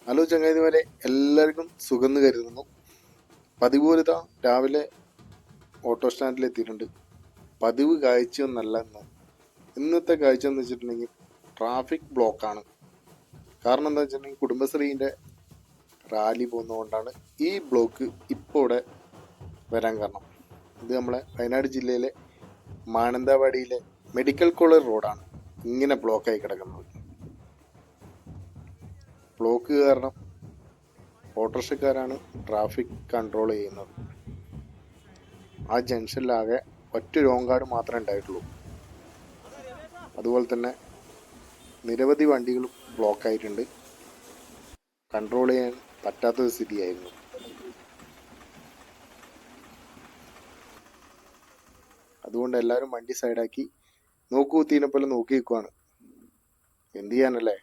Hello ചങ്ങാതിമാരെ, എല്ലാവർക്കും സുഖം കരുതുന്നു. പതിവ് പോലെ രാവിലെ ഓട്ടോ സ്റ്റാൻഡിൽ എത്തിയിട്ടുണ്ട്. പതിവ് കാഴ്ചയൊന്നല്ല ഇന്നത്തെ കാഴ്ച എന്ന് വെച്ചിട്ടുണ്ടെങ്കിൽ ട്രാഫിക് ബ്ലോക്കാണ്. കാരണം എന്താ വെച്ചിട്ടുണ്ടെങ്കിൽ കുടുംബശ്രീൻ്റെ റാലി പോകുന്നതുകൊണ്ടാണ് ഈ ബ്ലോക്ക് ഇപ്പോൾ ഇവിടെ വരാൻ കാരണം. ഇത് നമ്മളെ വയനാട് ജില്ലയിലെ മാനന്തവാടിയിലെ മെഡിക്കൽ കോളേജ് റോഡാണ് ഇങ്ങനെ ബ്ലോക്കായി കിടക്കുന്നത്. ബ്ലോക്ക് കാരണം ഓട്ടോറിക്ഷക്കാരാണ് ട്രാഫിക് കൺട്രോൾ ചെയ്യുന്നത്. ആ ജംഗ്ഷനിലാകെ ഒറ്റ രോങ്കാട് മാത്രമേ ഉണ്ടായിട്ടുള്ളൂ. അതുപോലെ തന്നെ നിരവധി വണ്ടികളും ബ്ലോക്കായിട്ടുണ്ട്. കൺട്രോൾ ചെയ്യാൻ പറ്റാത്തൊരു സ്ഥിതിയായിരുന്നു. അതുകൊണ്ട് എല്ലാവരും വണ്ടി സൈഡാക്കി നോക്കുകുത്തീനെ പോലെ നോക്കി നിൽക്കുവാണ്. എന്ത് ചെയ്യാനല്ലേ.